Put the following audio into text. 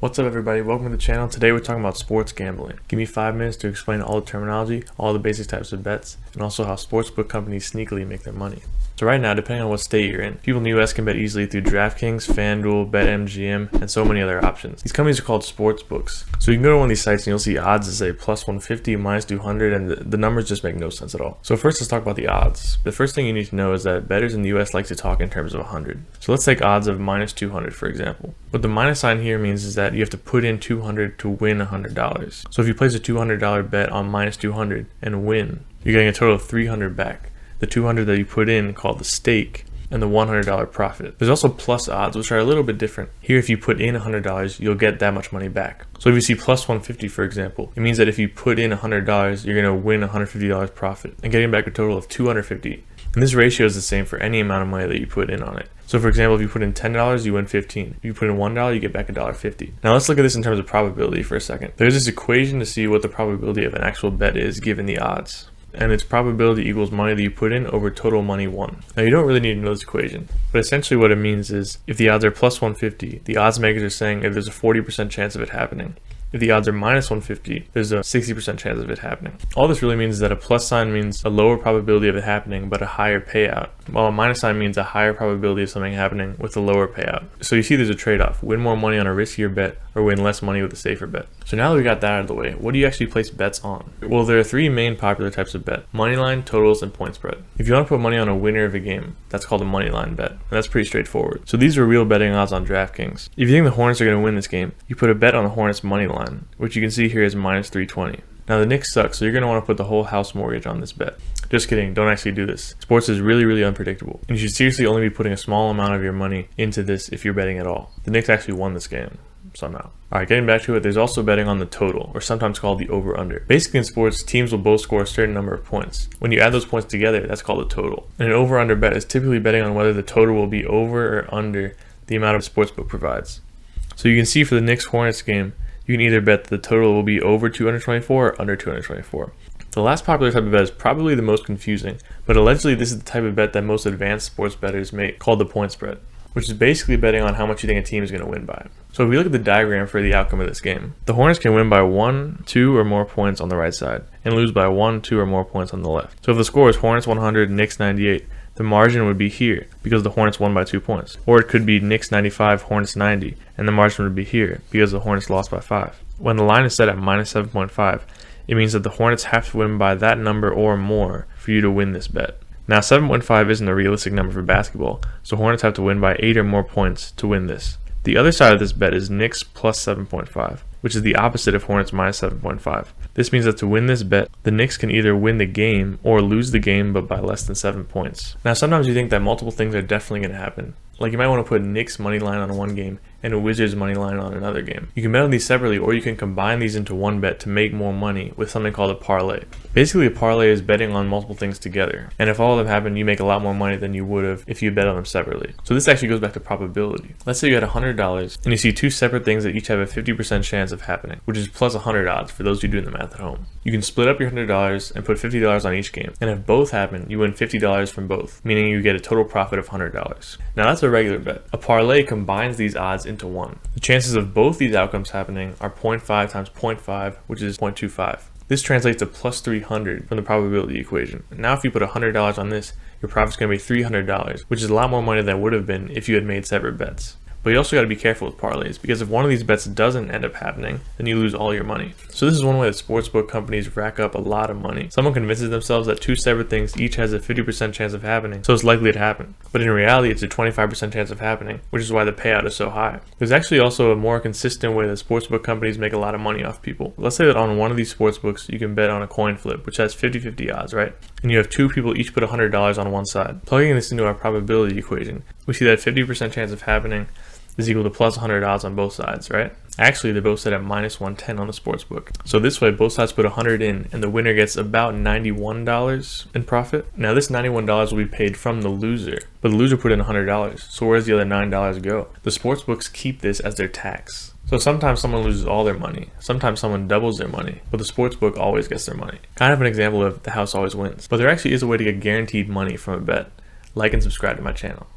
What's up everybody, welcome to the channel. Today we're talking about sports gambling. Give me 5 minutes to explain all the terminology, all the basic types of bets, and also how sportsbook companies sneakily make their money. So right now, depending on what state you're in, people in the US can bet easily through DraftKings, FanDuel, BetMGM, and so many other options. These companies are called Sportsbooks. So you can go to one of these sites and you'll see odds that say plus 150, minus 200, and the numbers just make no sense at all. So first let's talk about the odds. The first thing you need to know is that bettors in the US like to talk in terms of 100. So let's take odds of minus 200 for example. What the minus sign here means is that you have to put in 200 to win $100. So if you place a $200 bet on minus 200 and win, you're getting a total of 300 back. The 200 that you put in called the stake, and the $100 profit. There's also plus odds, which are a little bit different. Here, if you put in $100, you'll get that much money back. So if you see plus 150, for example, it means that if you put in $100, you're going to win $150 profit and getting back a total of $250. And this ratio is the same for any amount of money that you put in on it. So for example, if you put in $10, you win $15. If you put in $1, you get back $1.50. Now let's look at this in terms of probability for a second. There's this equation to see what the probability of an actual bet is given the odds. And its probability equals money that you put in over total money won. Now you don't really need to know this equation, but essentially what it means is if the odds are plus 150, the odds makers are saying if there's a 40% chance of it happening. If the odds are minus 150, there's a 60% chance of it happening. All this really means is that a plus sign means a lower probability of it happening but a higher payout, while a minus sign means a higher probability of something happening with a lower payout. So you see there's a trade-off. Win more money on a riskier bet or win less money with a safer bet. So now that we got that out of the way, what do you actually place bets on? Well, there are 3 main popular types of bet: moneyline, totals, and point spread. If you want to put money on a winner of a game, that's called a moneyline bet, and that's pretty straightforward. So these are real betting odds on DraftKings. If you think the Hornets are going to win this game, you put a bet on the Hornets moneyline, which you can see here is minus 320. Now the Knicks suck, so you're going to want to put the whole house mortgage on this bet. Just kidding, don't actually do this. Sports is really unpredictable, and you should seriously only be putting a small amount of your money into this if you're betting at all. The Knicks actually won this game somehow. Alright, getting back to it, there's also betting on the total, or sometimes called the over-under. Basically in sports, teams will both score a certain number of points. When you add those points together, that's called a total. And an over-under bet is typically betting on whether the total will be over or under the amount of sportsbook provides. So you can see for the Knicks-Hornets game, you can either bet that the total will be over 224 or under 224. The last popular type of bet is probably the most confusing, but allegedly this is the type of bet that most advanced sports bettors make, called the point spread, which is basically betting on how much you think a team is going to win by. So if we look at the diagram for the outcome of this game, the Hornets can win by 1, 2, or more points on the right side, and lose by 1, 2, or more points on the left. So if the score is Hornets 100, Knicks 98, the margin would be here, because the Hornets won by 2 points. Or it could be Knicks 95, Hornets 90, and the margin would be here, because the Hornets lost by 5. When the line is set at minus 7.5, it means that the Hornets have to win by that number or more for you to win this bet. Now 7.5 isn't a realistic number for basketball, so Hornets have to win by 8 or more points to win this. The other side of this bet is Knicks plus 7.5, which is the opposite of Hornets minus 7.5. This means that to win this bet, the Knicks can either win the game or lose the game but by less than 7 points. Now sometimes you think that multiple things are definitely going to happen. Like you might want to put Knicks money line on one game and a Wizards money line on another game. You can bet on these separately, or you can combine these into one bet to make more money with something called a parlay. Basically a parlay is betting on multiple things together, and if all of them happen, you make a lot more money than you would have if you bet on them separately. So this actually goes back to probability. Let's say you had $100 and you see 2 separate things that each have a 50% chance of happening, which is plus 100 odds for those who do the math at home. You can split up your $100 and put $50 on each game, and if both happen, you win $50 from both, meaning you get a total profit of $100. Now that's a regular bet. A parlay combines these odds into one. The chances of both these outcomes happening are 0.5 times 0.5, which is 0.25. This translates to plus 300 from the probability equation. Now if you put $100 on this, your profit's going to be $300, which is a lot more money than it would have been if you had made separate bets. But you also got to be careful with parlays, because if one of these bets doesn't end up happening, then you lose all your money. So this is one way that sportsbook companies rack up a lot of money. Someone convinces themselves that 2 separate things each has a 50% chance of happening, so it's likely to happen. But in reality, it's a 25% chance of happening, which is why the payout is so high. There's actually also a more consistent way that sportsbook companies make a lot of money off people. Let's say that on one of these sportsbooks, you can bet on a coin flip, which has 50-50 odds, right? And you have 2 people each put $100 on one side. Plugging this into our probability equation, we see that 50% chance of happening is equal to plus 100 odds on both sides, right? Actually, they're both set at minus 110 on the sportsbook. So this way, both sides put 100 in, and the winner gets about $91 in profit. Now this $91 will be paid from the loser, but the loser put in $100. So where's the other $9 go? The sportsbooks keep this as their tax. So sometimes someone loses all their money, sometimes someone doubles their money, but the sportsbook always gets their money. Kind of an example of the house always wins. But there actually is a way to get guaranteed money from a bet. Like and subscribe to my channel.